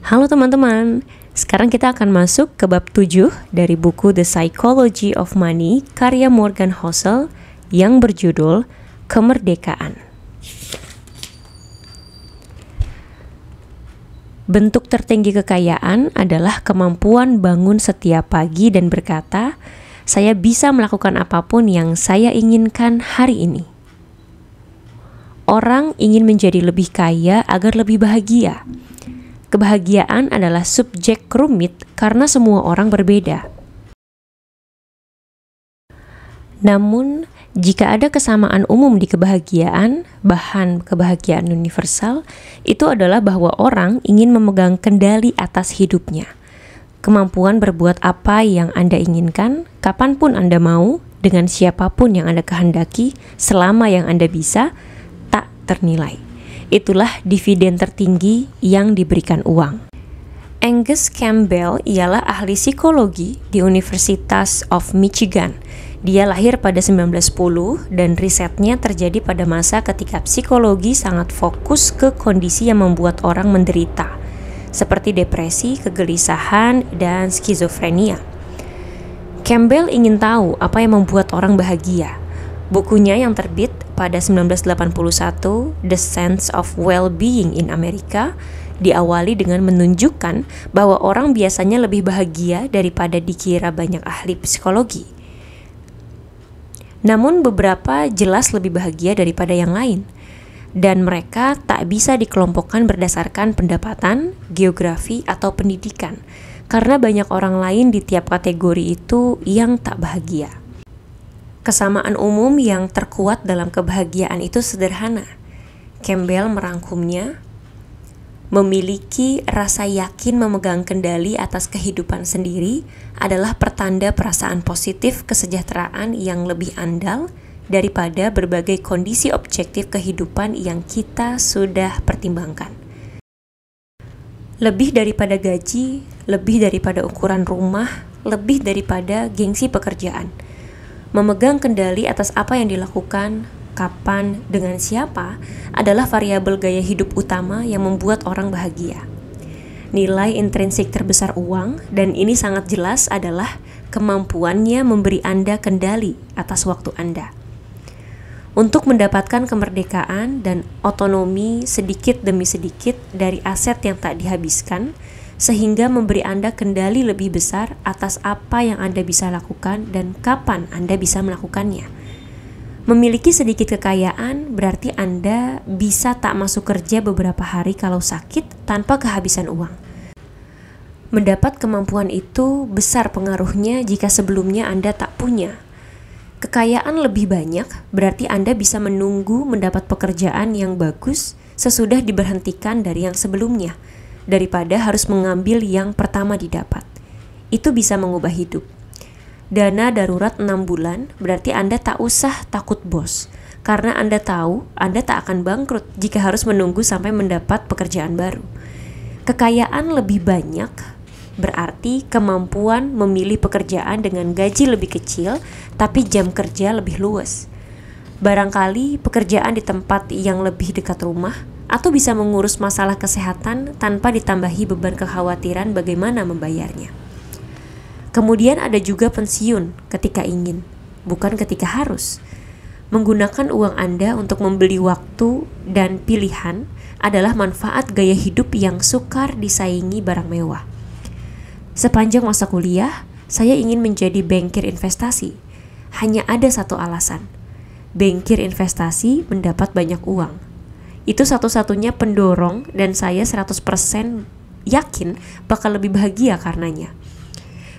Halo teman-teman, sekarang kita akan masuk ke bab 7 dari buku The Psychology of Money karya Morgan Housel yang berjudul Kemerdekaan. Bentuk tertinggi kekayaan adalah kemampuan bangun setiap pagi dan berkata, "Saya bisa melakukan apapun yang saya inginkan hari ini." Orang ingin menjadi lebih kaya agar lebih bahagia. Kebahagiaan adalah subjek rumit karena semua orang berbeda. Namun, jika ada kesamaan umum di kebahagiaan, bahan kebahagiaan universal, itu adalah bahwa orang ingin memegang kendali atas hidupnya. Kemampuan berbuat apa yang Anda inginkan, kapanpun Anda mau, dengan siapapun yang Anda kehendaki, selama yang Anda bisa, tak ternilai. Itulah dividen tertinggi yang diberikan uang. Angus Campbell ialah ahli psikologi di University of Michigan. Dia lahir pada 1910 dan risetnya terjadi pada masa ketika psikologi sangat fokus ke kondisi yang membuat orang menderita, seperti depresi, kegelisahan, dan skizofrenia. Campbell ingin tahu apa yang membuat orang bahagia. Bukunya yang terbit pada 1981, The Sense of Well-Being in America, diawali dengan menunjukkan bahwa orang biasanya lebih bahagia daripada dikira banyak ahli psikologi. Namun beberapa jelas lebih bahagia daripada yang lain, dan mereka tak bisa dikelompokkan berdasarkan pendapatan, geografi, atau pendidikan, karena banyak orang lain di tiap kategori itu yang tak bahagia. Kesamaan umum yang terkuat dalam kebahagiaan itu sederhana. Campbell merangkumnya, memiliki rasa yakin memegang kendali atas kehidupan sendiri adalah pertanda perasaan positif kesejahteraan yang lebih andal daripada berbagai kondisi objektif kehidupan yang kita sudah pertimbangkan. Lebih daripada gaji, lebih daripada ukuran rumah, lebih daripada gengsi pekerjaan. Memegang kendali atas apa yang dilakukan, kapan, dengan siapa adalah variabel gaya hidup utama yang membuat orang bahagia. Nilai intrinsik terbesar uang, dan ini sangat jelas, adalah kemampuannya memberi Anda kendali atas waktu Anda. Untuk mendapatkan kemerdekaan dan otonomi sedikit demi sedikit dari aset yang tak dihabiskan, sehingga memberi Anda kendali lebih besar atas apa yang Anda bisa lakukan dan kapan Anda bisa melakukannya. Memiliki sedikit kekayaan berarti Anda bisa tak masuk kerja beberapa hari kalau sakit tanpa kehabisan uang. Mendapat kemampuan itu besar pengaruhnya jika sebelumnya Anda tak punya. Kekayaan lebih banyak berarti Anda bisa menunggu mendapat pekerjaan yang bagus sesudah diberhentikan dari yang sebelumnya, daripada harus mengambil yang pertama didapat. Itu bisa mengubah hidup. Dana darurat 6 bulan berarti Anda tak usah takut bos, karena Anda tahu Anda tak akan bangkrut jika harus menunggu sampai mendapat pekerjaan baru. Kekayaan lebih banyak berarti kemampuan memilih pekerjaan dengan gaji lebih kecil tapi jam kerja lebih luas. Barangkali pekerjaan di tempat yang lebih dekat rumah, atau bisa mengurus masalah kesehatan tanpa ditambahi beban kekhawatiran bagaimana membayarnya. Kemudian ada juga pensiun ketika ingin, bukan ketika harus. Menggunakan uang Anda untuk membeli waktu dan pilihan adalah manfaat gaya hidup yang sukar disaingi barang mewah. Sepanjang masa kuliah, saya ingin menjadi bankir investasi. Hanya ada satu alasan. Bankir investasi mendapat banyak uang. Itu satu-satunya pendorong dan saya 100% yakin bakal lebih bahagia karenanya.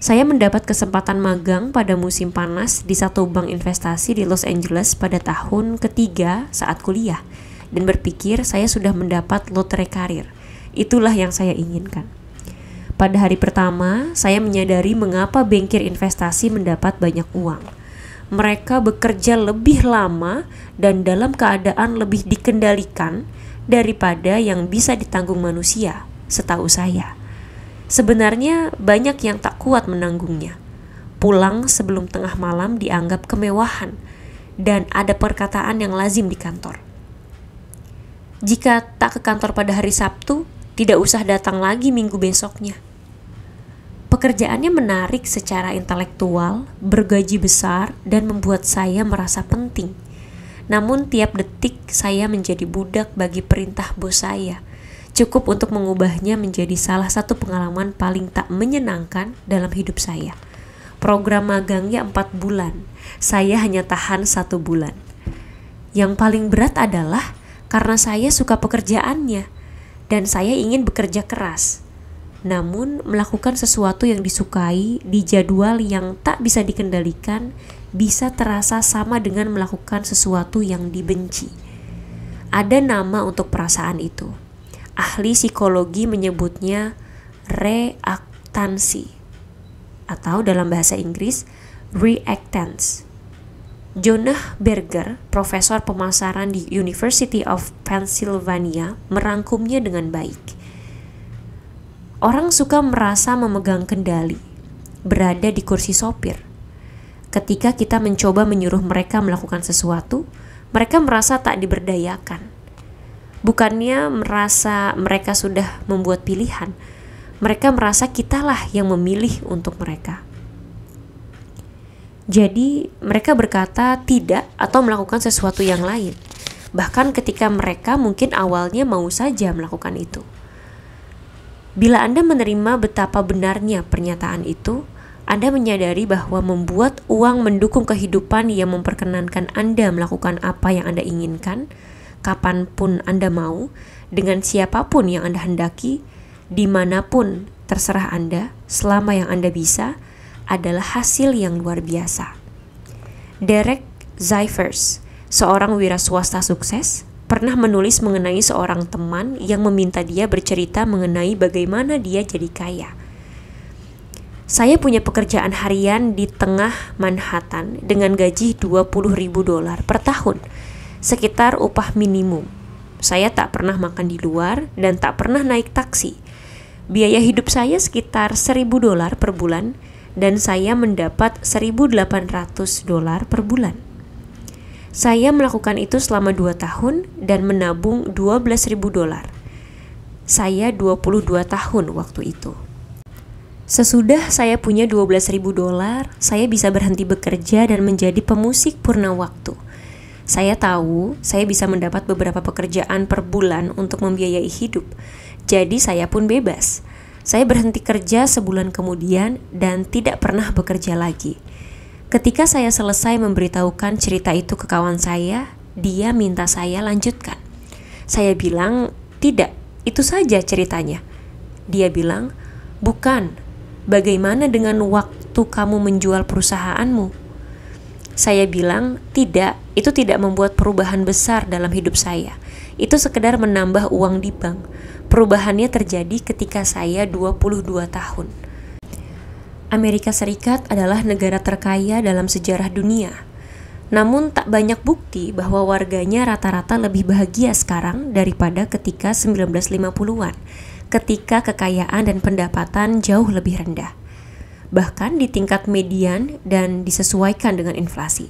Saya mendapat kesempatan magang pada musim panas di satu bank investasi di Los Angeles pada tahun ketiga saat kuliah dan berpikir saya sudah mendapat lotre karir. Itulah yang saya inginkan. Pada hari pertama, saya menyadari mengapa bankir investasi mendapat banyak uang. Mereka bekerja lebih lama dan dalam keadaan lebih dikendalikan daripada yang bisa ditanggung manusia, setahu saya. Sebenarnya banyak yang tak kuat menanggungnya. Pulang sebelum tengah malam dianggap kemewahan, dan ada perkataan yang lazim di kantor. Jika tak ke kantor pada hari Sabtu, Tidak usah datang lagi minggu besoknya. Pekerjaannya menarik secara intelektual, bergaji besar, dan membuat saya merasa penting. Namun tiap detik saya menjadi budak bagi perintah bos saya. Cukup untuk mengubahnya menjadi salah satu pengalaman paling tak menyenangkan dalam hidup saya. Program magangnya 4 bulan, saya hanya tahan 1 bulan. Yang paling berat adalah karena saya suka pekerjaannya, dan saya ingin bekerja keras. Namun, melakukan sesuatu yang disukai di jadwal yang tak bisa dikendalikan bisa terasa sama dengan melakukan sesuatu yang dibenci. Ada nama untuk perasaan itu. Ahli psikologi menyebutnya reaktansi, atau dalam bahasa Inggris, reactance. Jonah Berger, profesor pemasaran di University of Pennsylvania, merangkumnya dengan baik. Orang suka merasa memegang kendali, berada di kursi sopir. Ketika kita mencoba menyuruh mereka melakukan sesuatu, mereka merasa tak diberdayakan. Bukannya merasa mereka sudah membuat pilihan, mereka merasa kitalah yang memilih untuk mereka. Jadi, mereka berkata tidak atau melakukan sesuatu yang lain, bahkan ketika mereka mungkin awalnya mau saja melakukan itu. Bila Anda menerima betapa benarnya pernyataan itu, Anda menyadari bahwa membuat uang mendukung kehidupan yang memperkenankan Anda melakukan apa yang Anda inginkan, kapanpun Anda mau, dengan siapapun yang Anda hendaki, dimanapun terserah Anda, selama yang Anda bisa, adalah hasil yang luar biasa. Derek Zyfers, seorang wira swasta sukses, pernah menulis mengenai seorang teman yang meminta dia bercerita mengenai bagaimana dia jadi kaya. Saya punya pekerjaan harian di tengah Manhattan dengan gaji $20.000 per tahun, sekitar upah minimum. Saya tak pernah makan di luar dan tak pernah naik taksi. Biaya hidup saya sekitar $1.000 per bulan dan saya mendapat $1.800 per bulan. Saya melakukan itu selama 2 tahun dan menabung $12.000. Saya 22 tahun waktu itu. Sesudah saya punya $12.000, saya bisa berhenti bekerja dan menjadi pemusik purna waktu. Saya tahu saya bisa mendapat beberapa pekerjaan per bulan untuk membiayai hidup. Jadi saya pun bebas. Saya berhenti kerja sebulan kemudian dan tidak pernah bekerja lagi. Ketika saya selesai memberitahukan cerita itu ke kawan saya, dia minta saya lanjutkan. Saya bilang, tidak, itu saja ceritanya. Dia bilang, bukan, bagaimana dengan waktu kamu menjual perusahaanmu? Saya bilang, tidak, itu tidak membuat perubahan besar dalam hidup saya. Itu sekedar menambah uang di bank. Perubahannya terjadi ketika saya 22 tahun. Amerika Serikat adalah negara terkaya dalam sejarah dunia. Namun tak banyak bukti bahwa warganya rata-rata lebih bahagia sekarang daripada ketika 1950-an, ketika kekayaan dan pendapatan jauh lebih rendah. Bahkan di tingkat median dan disesuaikan dengan inflasi.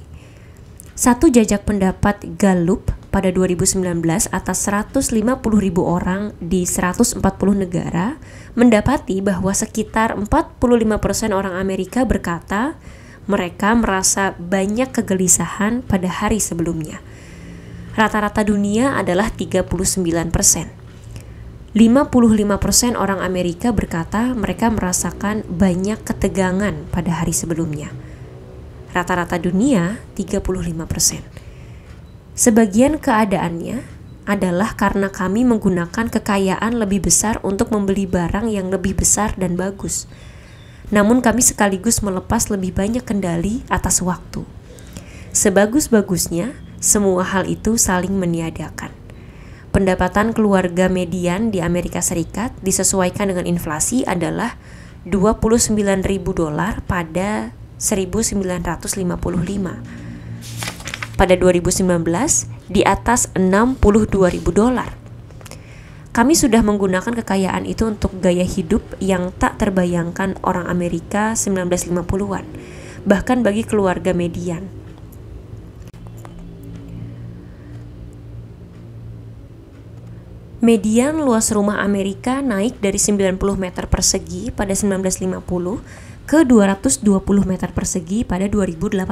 Satu jajak pendapat Gallup pada 2019 atas 150.000 orang di 140 negara mendapati bahwa sekitar 45% orang Amerika berkata mereka merasa banyak kegelisahan pada hari sebelumnya. Rata-rata dunia adalah 39%. 55% orang Amerika berkata mereka merasakan banyak ketegangan pada hari sebelumnya. Rata-rata dunia 35%. Sebagian keadaannya adalah karena kami menggunakan kekayaan lebih besar untuk membeli barang yang lebih besar dan bagus. Namun kami sekaligus melepas lebih banyak kendali atas waktu. Sebagus-bagusnya, semua hal itu saling meniadakan. Pendapatan keluarga median di Amerika Serikat disesuaikan dengan inflasi adalah $29.000 pada 1955. Pada 2019, di atas $62.000. Kami sudah menggunakan kekayaan itu untuk gaya hidup yang tak terbayangkan orang Amerika 1950-an, bahkan bagi keluarga median. Median luas rumah Amerika naik dari 90 meter persegi pada 1950 ke 220 meter persegi pada 2018.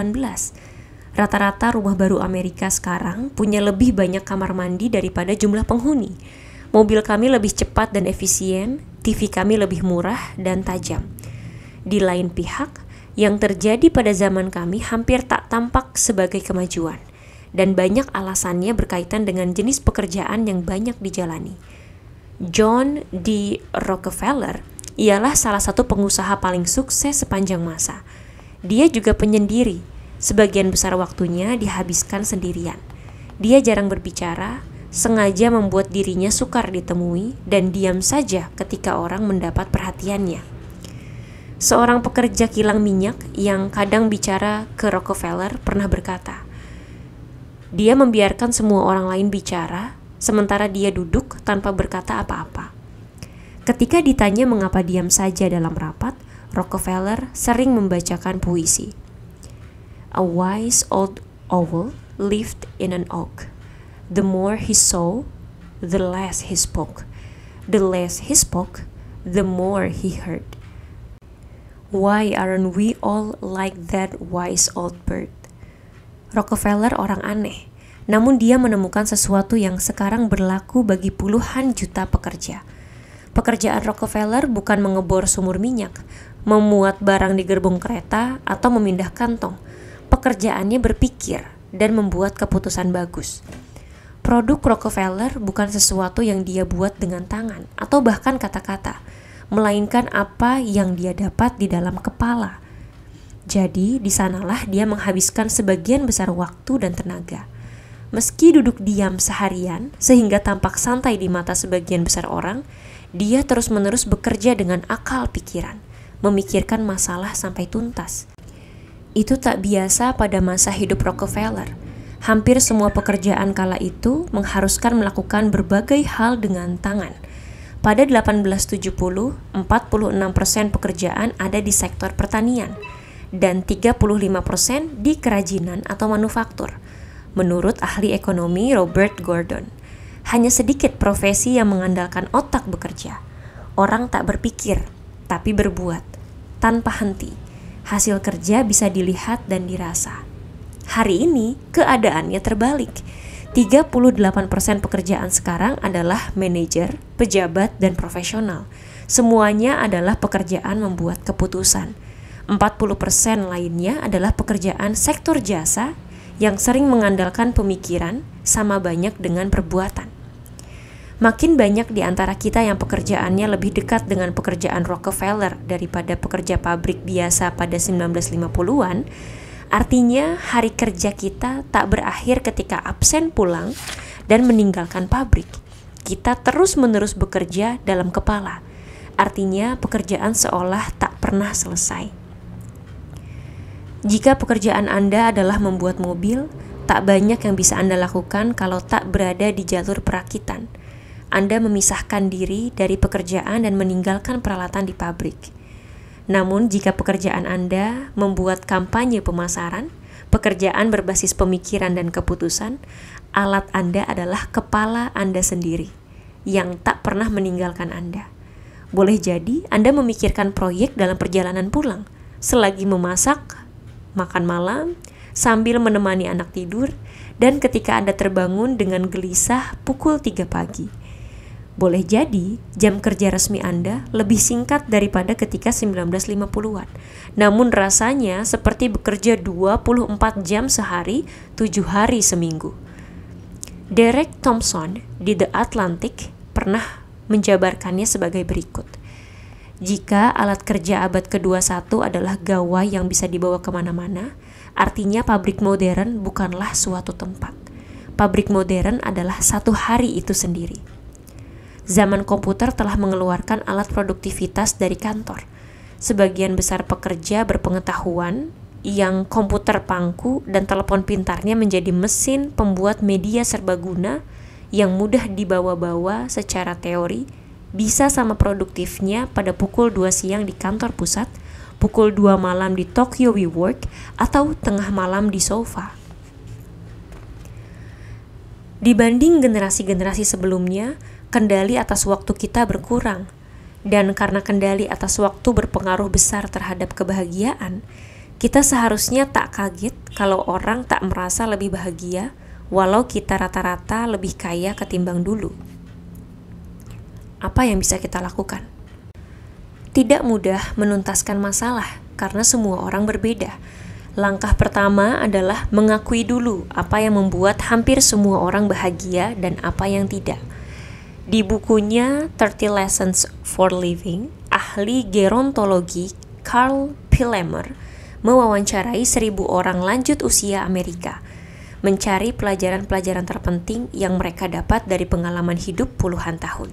Rata-rata rumah baru Amerika sekarang punya lebih banyak kamar mandi daripada jumlah penghuni. Mobil kami lebih cepat dan efisien, TV kami lebih murah dan tajam. Di lain pihak, yang terjadi pada zaman kami hampir tak tampak sebagai kemajuan, dan banyak alasannya berkaitan dengan jenis pekerjaan yang banyak dijalani. John D. Rockefeller ialah salah satu pengusaha paling sukses sepanjang masa. Dia juga penyendiri, sebagian besar waktunya dihabiskan sendirian. Dia jarang berbicara, sengaja membuat dirinya sukar ditemui, dan diam saja ketika orang mendapat perhatiannya. Seorang pekerja kilang minyak yang kadang bicara ke Rockefeller pernah berkata, dia membiarkan semua orang lain bicara, sementara dia duduk tanpa berkata apa-apa. Ketika ditanya mengapa diam saja dalam rapat, Rockefeller sering membacakan puisi. A wise old owl lived in an oak. The more he saw, the less he spoke. The less he spoke, the more he heard. Why aren't we all like that wise old bird? Rockefeller orang aneh, namun dia menemukan sesuatu yang sekarang berlaku bagi puluhan juta pekerja. Pekerjaan Rockefeller bukan mengebor sumur minyak, memuat barang di gerbong kereta, atau memindah kantong. Pekerjaannya berpikir dan membuat keputusan bagus. Produk Rockefeller bukan sesuatu yang dia buat dengan tangan atau bahkan kata-kata, melainkan apa yang dia dapat di dalam kepala. Jadi, di sanalah dia menghabiskan sebagian besar waktu dan tenaga. Meski duduk diam seharian, sehingga tampak santai di mata sebagian besar orang, dia terus-menerus bekerja dengan akal pikiran, memikirkan masalah sampai tuntas. Itu tak biasa pada masa hidup Rockefeller. Hampir semua pekerjaan kala itu mengharuskan melakukan berbagai hal dengan tangan. Pada 1870, 46% pekerjaan ada di sektor pertanian, dan 35% di kerajinan atau manufaktur. Menurut ahli ekonomi Robert Gordon, hanya sedikit profesi yang mengandalkan otak bekerja. Orang tak berpikir, tapi berbuat, tanpa henti. Hasil kerja bisa dilihat dan dirasa. Hari ini, keadaannya terbalik. 38% pekerjaan sekarang adalah manajer, pejabat, dan profesional. Semuanya adalah pekerjaan membuat keputusan. 40% lainnya adalah pekerjaan sektor jasa yang sering mengandalkan pemikiran sama banyak dengan perbuatan. Makin banyak di antara kita yang pekerjaannya lebih dekat dengan pekerjaan Rockefeller daripada pekerja pabrik biasa pada 1950-an, artinya hari kerja kita tak berakhir ketika absen pulang dan meninggalkan pabrik. Kita terus-menerus bekerja dalam kepala, artinya pekerjaan seolah tak pernah selesai. Jika pekerjaan Anda adalah membuat mobil, tak banyak yang bisa Anda lakukan kalau tak berada di jalur perakitan. Anda memisahkan diri dari pekerjaan dan meninggalkan peralatan di pabrik. Namun jika pekerjaan Anda membuat kampanye pemasaran, pekerjaan berbasis pemikiran dan keputusan, alat Anda adalah kepala Anda sendiri, yang tak pernah meninggalkan Anda. Boleh jadi Anda memikirkan proyek dalam perjalanan pulang, selagi memasak, makan malam, sambil menemani anak tidur, dan ketika Anda terbangun dengan gelisah pukul 3 pagi. Boleh jadi jam kerja resmi Anda lebih singkat daripada ketika 1950-an. Namun rasanya seperti bekerja 24 jam sehari, 7 hari seminggu. Derek Thompson di The Atlantic pernah menjabarkannya sebagai berikut. Jika alat kerja abad ke-21 adalah gawai yang bisa dibawa kemana-mana, artinya pabrik modern bukanlah suatu tempat. Pabrik modern adalah satu hari itu sendiri. Zaman komputer telah mengeluarkan alat produktivitas dari kantor. Sebagian besar pekerja berpengetahuan yang komputer pangku dan telepon pintarnya menjadi mesin pembuat media serbaguna yang mudah dibawa-bawa secara teori, bisa sama produktifnya pada pukul 2 siang di kantor pusat, pukul 2 malam di Tokyo WeWork, atau tengah malam di sofa. Dibanding generasi-generasi sebelumnya, kendali atas waktu kita berkurang. Dan karena kendali atas waktu berpengaruh besar terhadap kebahagiaan, kita seharusnya tak kaget kalau orang tak merasa lebih bahagia walau kita rata-rata lebih kaya ketimbang dulu. Apa yang bisa kita lakukan? Tidak mudah menuntaskan masalah karena semua orang berbeda. Langkah pertama adalah mengakui dulu apa yang membuat hampir semua orang bahagia dan apa yang tidak. Di bukunya 30 Lessons for Living, ahli gerontologi Karl Pillemer mewawancarai 1.000 orang lanjut usia Amerika, mencari pelajaran-pelajaran terpenting yang mereka dapat dari pengalaman hidup puluhan tahun.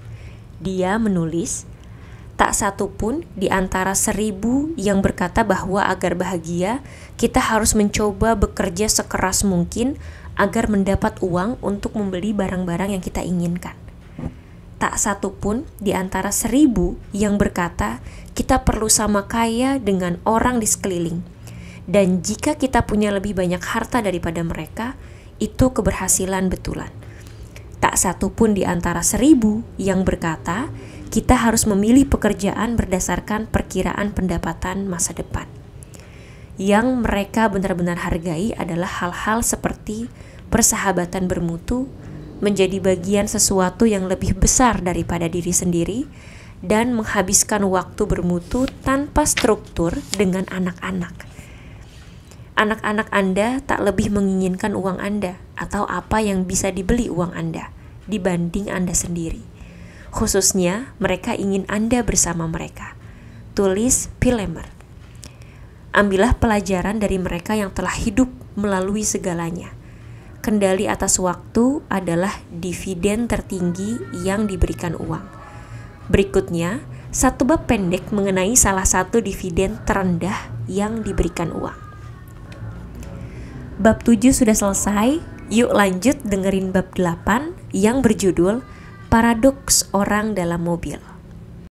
Dia menulis, tak satu pun di antara 1.000 yang berkata bahwa agar bahagia, kita harus mencoba bekerja sekeras mungkin agar mendapat uang untuk membeli barang-barang yang kita inginkan. Tak satu pun di antara 1.000 yang berkata kita perlu sama kaya dengan orang di sekeliling. Dan jika kita punya lebih banyak harta daripada mereka, itu keberhasilan betulan. Tak satu pun di antara 1.000 yang berkata kita harus memilih pekerjaan berdasarkan perkiraan pendapatan masa depan. Yang mereka benar-benar hargai adalah hal-hal seperti persahabatan bermutu, menjadi bagian sesuatu yang lebih besar daripada diri sendiri, dan menghabiskan waktu bermutu tanpa struktur dengan anak-anak. Anak-anak Anda tak lebih menginginkan uang Anda atau apa yang bisa dibeli uang Anda dibanding Anda sendiri. Khususnya mereka ingin Anda bersama mereka. Tulis Pillemer. Ambillah pelajaran dari mereka yang telah hidup melalui segalanya. Kendali atas waktu adalah dividen tertinggi yang diberikan uang. Berikutnya, satu bab pendek mengenai salah satu dividen terendah yang diberikan uang. Bab 7 sudah selesai, yuk lanjut dengerin bab 8 yang berjudul Paradoks Orang dalam Mobil.